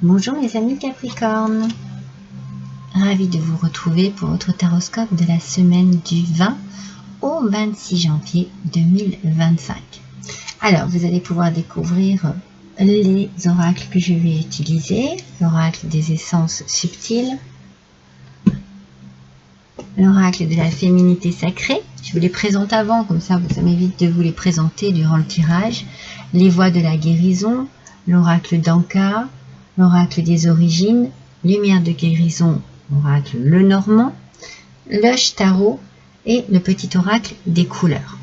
Bonjour mes amis Capricorne, ravi de vous retrouver pour votre taroscope de la semaine du 20 au 26 janvier 2025. Alors vous allez pouvoir découvrir les oracles que je vais utiliser, l'oracle des essences subtiles, l'oracle de la féminité sacrée. Je vous les présente avant, comme ça ça m'évite de vous les présenter durant le tirage. Les voies de la guérison, l'oracle d'Anka, l'oracle des origines, lumière de guérison, oracle le normand, le tarot et le petit oracle des couleurs.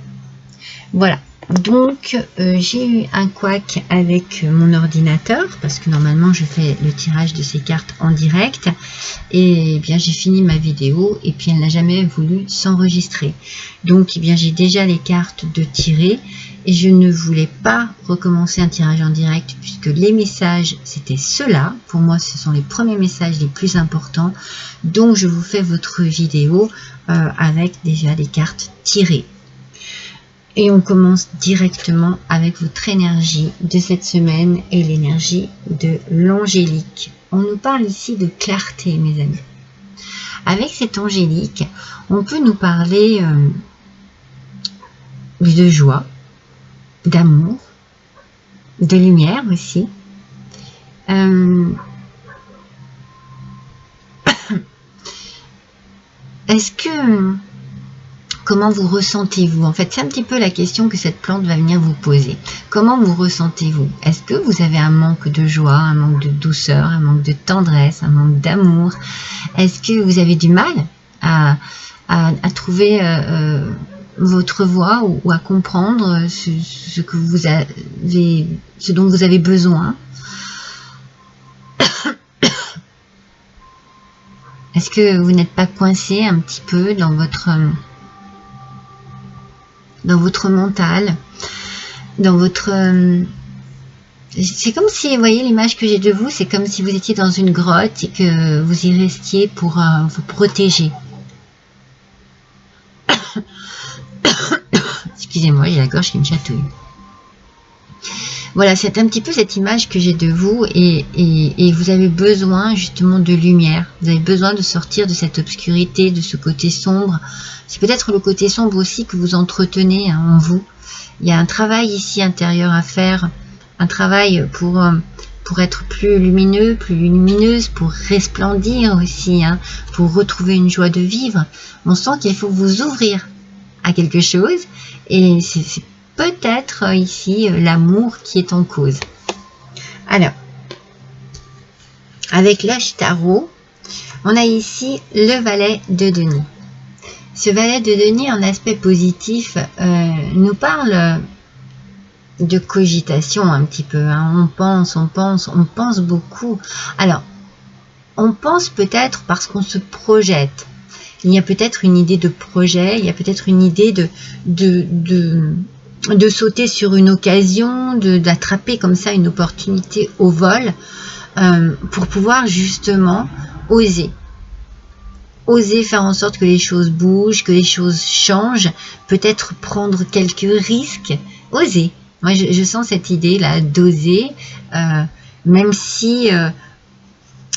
Voilà, donc j'ai eu un couac avec mon ordinateur parce que normalement je fais le tirage de ces cartes en direct et bien j'ai fini ma vidéo et puis elle n'a jamais voulu s'enregistrer. Donc bien j'ai déjà les cartes de tirer et je ne voulais pas recommencer un tirage en direct puisque les messages c'était ceux-là. Pour moi ce sont les premiers messages les plus importants. Donc je vous fais votre vidéo avec déjà les cartes tirées. Et on commence directement avec votre énergie de cette semaine et l'énergie de l'angélique. On nous parle ici de clarté, mes amis. Avec cette angélique, on peut nous parler de joie, d'amour, de lumière aussi. Est-ce que... Comment vous ressentez-vous? En fait, c'est un petit peu la question que cette plante va venir vous poser. Comment vous ressentez-vous? Est-ce que vous avez un manque de joie, un manque de douceur, un manque de tendresse, un manque d'amour? Est-ce que vous avez du mal à trouver votre voie ou à comprendre ce que vous avez, ce dont vous avez besoin? Est-ce que vous n'êtes pas coincé un petit peu dans votre mental, dans votre... c'est comme si, vous voyez l'image que j'ai de vous, c'est comme si vous étiez dans une grotte et que vous y restiez pour vous protéger. Excusez-moi, j'ai la gorge qui me chatouille. Voilà, c'est un petit peu cette image que j'ai de vous et vous avez besoin justement de lumière. Vous avez besoin de sortir de cette obscurité, de ce côté sombre. C'est peut-être le côté sombre aussi que vous entretenez en vous. Il y a un travail ici intérieur à faire, un travail pour être plus lumineux, plus lumineuse, pour resplendir aussi, pour retrouver une joie de vivre. On sent qu'il faut vous ouvrir à quelque chose et c'est peut-être ici l'amour qui est en cause. Alors, avec l'âge tarot, on a ici le valet de denier. Ce valet de denier en aspect positif nous parle de cogitation un petit peu. On pense beaucoup. Alors, on pense peut-être parce qu'on se projette. Il y a peut-être une idée de projet, il y a peut-être une idée de sauter sur une occasion, d'attraper comme ça une opportunité au vol pour pouvoir justement oser faire en sorte que les choses bougent, que les choses changent, peut-être prendre quelques risques, oser. Moi je sens cette idée là d'oser, même si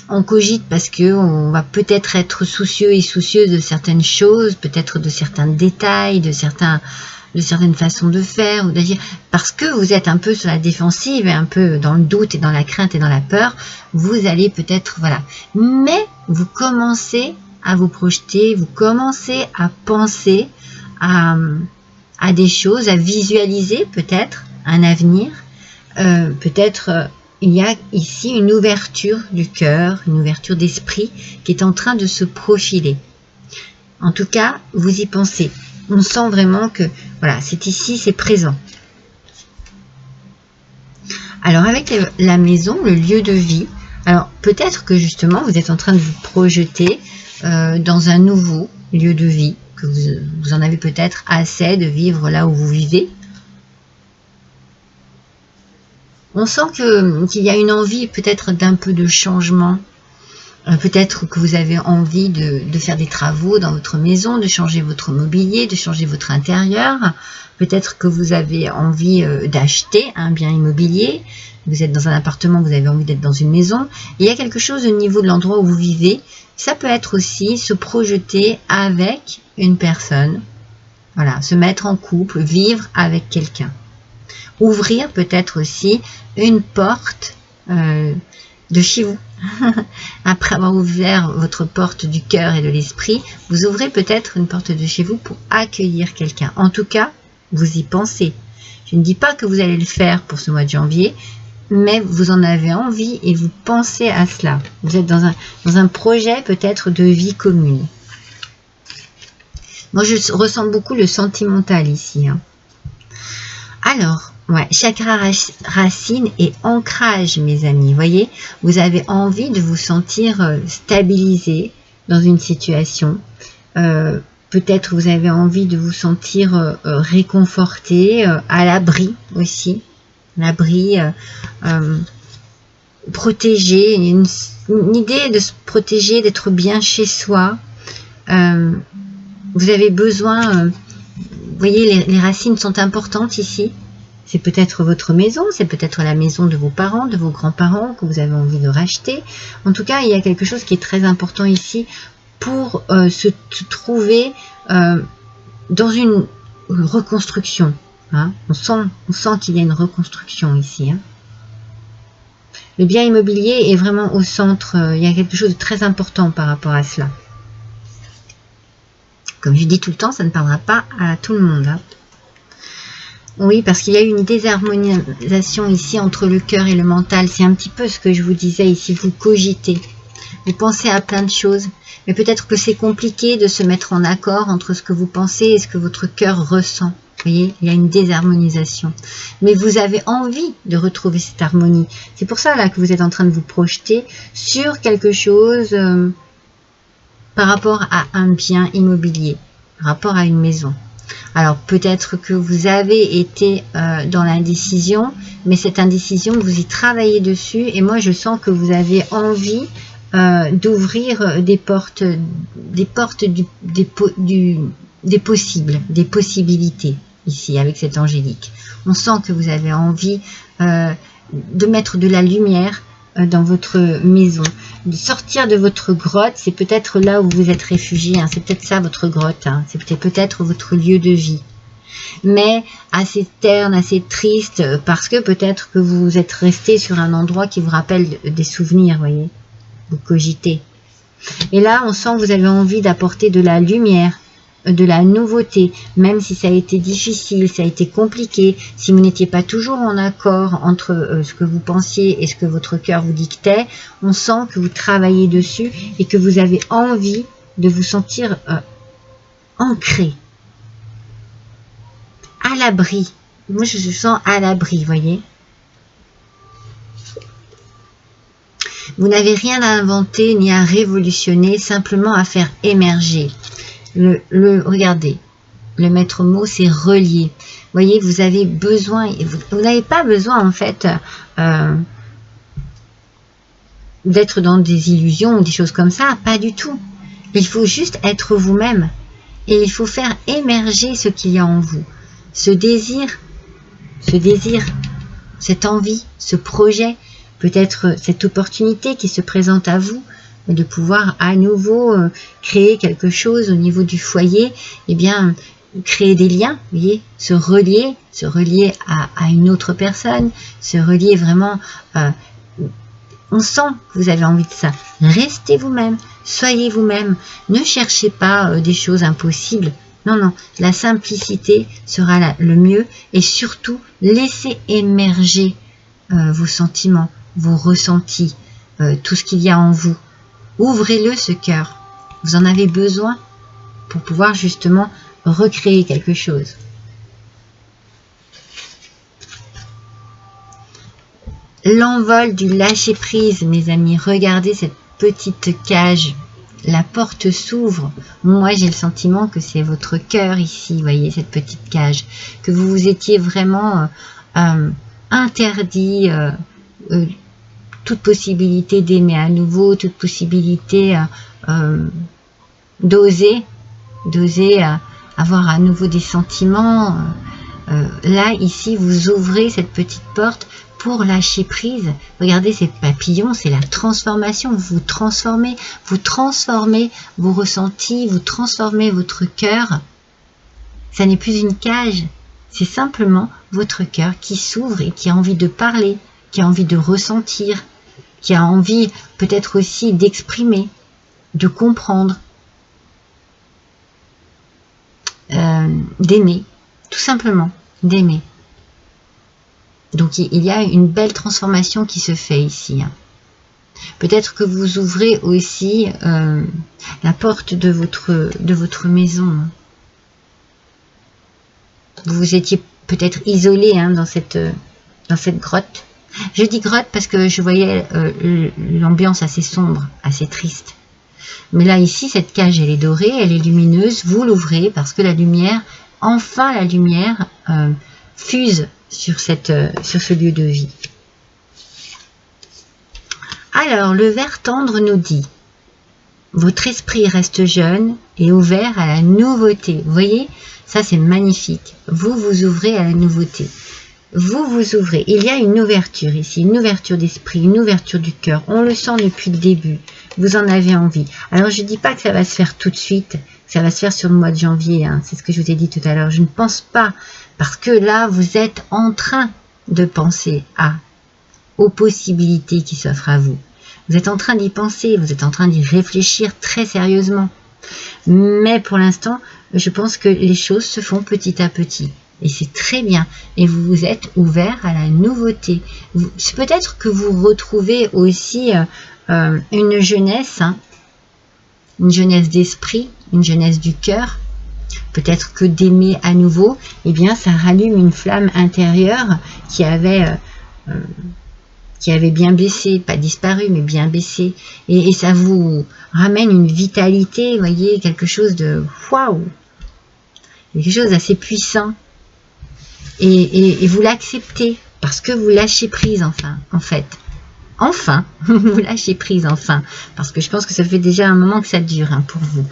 on cogite parce que on va peut-être être soucieux et soucieuse de certaines choses, peut-être de certains détails, de certaines façons de faire, ou d'agir, parce que vous êtes un peu sur la défensive et un peu dans le doute et dans la crainte et dans la peur, vous allez peut-être, voilà. Mais vous commencez à vous projeter, vous commencez à penser à des choses, à visualiser peut-être un avenir, peut-être il y a ici une ouverture du cœur, une ouverture d'esprit qui est en train de se profiler. En tout cas, vous y pensez. On sent vraiment que, voilà, c'est ici, c'est présent. Alors, avec la maison, le lieu de vie, alors peut-être que justement, vous êtes en train de vous projeter dans un nouveau lieu de vie, que vous en avez peut-être assez de vivre là où vous vivez. On sent qu'il y a une envie peut-être d'un peu de changement, Peut-être que vous avez envie de faire des travaux dans votre maison, de changer votre mobilier, de changer votre intérieur. Peut-être que vous avez envie d'acheter un bien immobilier. Vous êtes dans un appartement, vous avez envie d'être dans une maison. Et il y a quelque chose au niveau de l'endroit où vous vivez. Ça peut être aussi se projeter avec une personne. Voilà, se mettre en couple, vivre avec quelqu'un. Ouvrir peut-être aussi une porte de chez vous. Après avoir ouvert votre porte du cœur et de l'esprit, vous ouvrez peut-être une porte de chez vous pour accueillir quelqu'un. En tout cas, vous y pensez. Je ne dis pas que vous allez le faire pour ce mois de janvier, mais vous en avez envie et vous pensez à cela. Vous êtes dans un projet peut-être de vie commune. Moi, je ressens beaucoup le sentimental ici. Alors, ouais, chakra racine et ancrage, mes amis. Vous voyez, vous avez envie de vous sentir stabilisé dans une situation. Peut-être vous avez envie de vous sentir réconforté, à l'abri aussi. L'abri, protégé, une idée de se protéger, d'être bien chez soi. Vous avez besoin... vous voyez, les racines sont importantes ici. C'est peut-être votre maison, c'est peut-être la maison de vos parents, de vos grands-parents que vous avez envie de racheter. En tout cas, il y a quelque chose qui est très important ici pour se trouver dans une reconstruction. Hein. On sent qu'il y a une reconstruction ici. Hein. Le bien immobilier est vraiment au centre. Il y a quelque chose de très important par rapport à cela. Comme je dis tout le temps, ça ne parlera pas à tout le monde. Hein. Oui, parce qu'il y a eu une désharmonisation ici entre le cœur et le mental. C'est un petit peu ce que je vous disais ici. Vous cogitez, vous pensez à plein de choses. Mais peut-être que c'est compliqué de se mettre en accord entre ce que vous pensez et ce que votre cœur ressent. Vous voyez, il y a une désharmonisation. Mais vous avez envie de retrouver cette harmonie. C'est pour ça là que vous êtes en train de vous projeter sur quelque chose par rapport à un bien immobilier, par rapport à une maison. Alors peut-être que vous avez été dans l'indécision, mais cette indécision, vous y travaillez dessus. Et moi, je sens que vous avez envie d'ouvrir des portes des possibles, des possibilités ici avec cette angélique. On sent que vous avez envie de mettre de la lumière dans votre maison, de sortir de votre grotte. C'est peut-être là où vous êtes réfugié, hein. C'est peut-être ça votre grotte, hein. C'est peut-être votre lieu de vie, mais assez terne, assez triste, parce que peut-être que vous êtes resté sur un endroit qui vous rappelle des souvenirs, voyez, vous cogitez. Et là, on sent que vous avez envie d'apporter de la lumière, de la nouveauté, même si ça a été difficile, ça a été compliqué, si vous n'étiez pas toujours en accord entre ce que vous pensiez et ce que votre cœur vous dictait. On sent que vous travaillez dessus et que vous avez envie de vous sentir ancré, à l'abri. Moi, je me sens à l'abri, voyez. Vous n'avez rien à inventer ni à révolutionner, simplement à faire émerger. Regardez, le maître mot, c'est relier. Vous voyez, vous avez besoin, vous n'avez pas besoin en fait d'être dans des illusions ou des choses comme ça, pas du tout. Il faut juste être vous-même et il faut faire émerger ce qu'il y a en vous. Ce désir, cette envie, ce projet, peut-être cette opportunité qui se présente à vous, de pouvoir à nouveau créer quelque chose au niveau du foyer, et bien créer des liens, vous voyez, se relier à une autre personne, se relier vraiment, on sent que vous avez envie de ça. Restez vous-même, soyez vous-même, ne cherchez pas des choses impossibles, non, non, la simplicité sera le mieux, et surtout, laissez émerger vos sentiments, vos ressentis, tout ce qu'il y a en vous. Ouvrez-le, ce cœur. Vous en avez besoin pour pouvoir justement recréer quelque chose. L'envol du lâcher-prise, mes amis. Regardez cette petite cage. La porte s'ouvre. Moi, j'ai le sentiment que c'est votre cœur ici, vous voyez, cette petite cage. Que vous vous étiez vraiment interdit toute possibilité d'aimer à nouveau, toute possibilité d'oser avoir à nouveau des sentiments. Là, ici, vous ouvrez cette petite porte pour lâcher prise. Regardez ces papillons, c'est la transformation. Vous transformez vos ressentis, vous transformez votre cœur. Ça n'est plus une cage, c'est simplement votre cœur qui s'ouvre et qui a envie de parler, qui a envie de ressentir, qui a envie peut-être aussi d'exprimer, de comprendre, d'aimer, tout simplement, d'aimer. Donc il y a une belle transformation qui se fait ici. Peut-être que vous ouvrez aussi la porte de votre maison. Vous vous étiez peut-être isolé dans cette grotte. Je dis grotte parce que je voyais l'ambiance assez sombre, assez triste. Mais là, ici, cette cage, elle est dorée, elle est lumineuse. Vous l'ouvrez parce que la lumière, enfin la lumière, fuse sur ce lieu de vie. Alors, le ver tendre nous dit, votre esprit reste jeune et ouvert à la nouveauté. Vous voyez, ça c'est magnifique. Vous vous ouvrez à la nouveauté. Vous vous ouvrez. Il y a une ouverture ici, une ouverture d'esprit, une ouverture du cœur. On le sent depuis le début. Vous en avez envie. Alors, je ne dis pas que ça va se faire tout de suite. Ça va se faire sur le mois de janvier. C'est ce que je vous ai dit tout à l'heure. Je ne pense pas. Parce que là, vous êtes en train de penser aux possibilités qui s'offrent à vous. Vous êtes en train d'y penser. Vous êtes en train d'y réfléchir très sérieusement. Mais pour l'instant, je pense que les choses se font petit à petit. Et c'est très bien. Et vous vous êtes ouvert à la nouveauté. C'est peut-être que vous retrouvez aussi une jeunesse, une jeunesse d'esprit, une jeunesse du cœur. Peut-être que d'aimer à nouveau, eh bien, ça rallume une flamme intérieure qui avait bien baissé, pas disparu, mais bien baissé. Et ça vous ramène une vitalité, vous voyez, quelque chose de waouh, quelque chose d'assez puissant. Et vous l'acceptez parce que vous lâchez prise enfin, en fait. Enfin, vous lâchez prise enfin. Parce que je pense que ça fait déjà un moment que ça dure pour vous.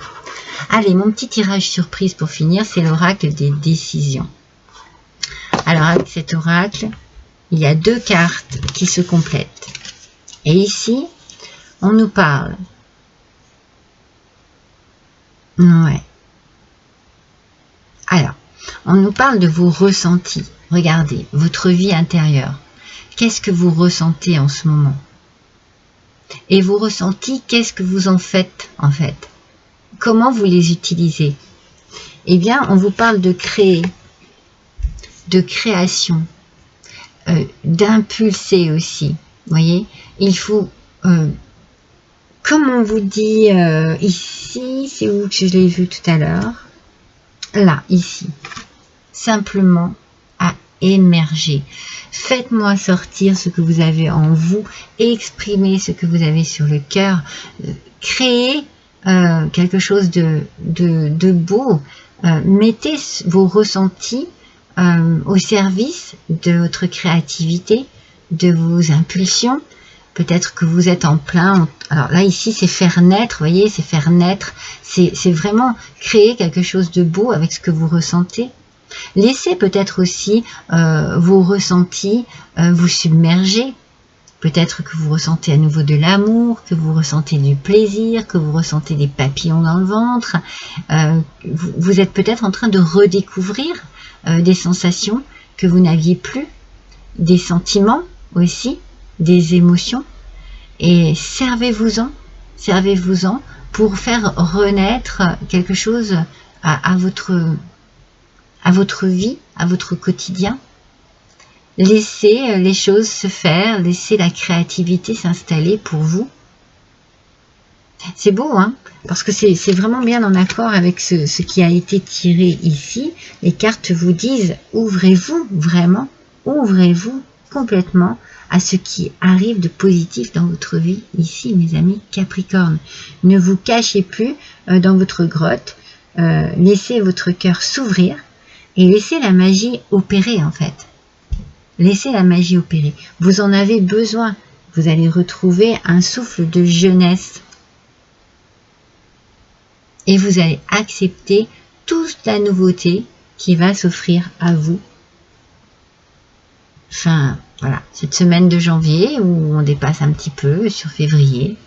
Allez, mon petit tirage surprise pour finir, c'est l'oracle des décisions. Alors, avec cet oracle, il y a 2 cartes qui se complètent. Et ici, on nous parle. Ouais. Alors, on nous parle de vos ressentis. Regardez, votre vie intérieure. Qu'est-ce que vous ressentez en ce moment? Et vos ressentis, qu'est-ce que vous en faites en fait? Comment vous les utilisez? Eh bien, on vous parle de créer, de création, d'impulser aussi. Vous voyez, il faut, comme on vous dit ici, c'est où que je l'ai vu tout à l'heure? Là, ici. Simplement à émerger. Faites-moi sortir ce que vous avez en vous, exprimez ce que vous avez sur le cœur, créez quelque chose de beau, mettez vos ressentis au service de votre créativité, de vos impulsions. Peut-être que vous êtes en plein, alors là ici c'est faire naître, vous voyez, c'est faire naître, c'est vraiment créer quelque chose de beau avec ce que vous ressentez. Laissez peut-être aussi vos ressentis vous submerger. Peut-être que vous ressentez à nouveau de l'amour, que vous ressentez du plaisir, que vous ressentez des papillons dans le ventre. Vous êtes peut-être en train de redécouvrir des sensations que vous n'aviez plus, des sentiments aussi, des émotions. Et servez-vous-en pour faire renaître quelque chose à votre vie, à votre quotidien. Laissez les choses se faire, laissez la créativité s'installer pour vous. C'est beau, parce que c'est vraiment bien en accord avec ce qui a été tiré ici. Les cartes vous disent, ouvrez-vous vraiment, ouvrez-vous complètement à ce qui arrive de positif dans votre vie ici, mes amis Capricorne. Ne vous cachez plus dans votre grotte, laissez votre cœur s'ouvrir et laissez la magie opérer en fait. Laissez la magie opérer. Vous en avez besoin Vous allez retrouver un souffle de jeunesse. Et vous allez accepter toute la nouveauté qui va s'offrir à vous. Enfin, voilà, cette semaine de janvier où on dépasse un petit peu sur février,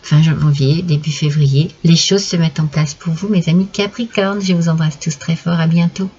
fin janvier, début février, les choses se mettent en place pour vous, mes amis Capricorne. Je vous embrasse tous très fort, à bientôt.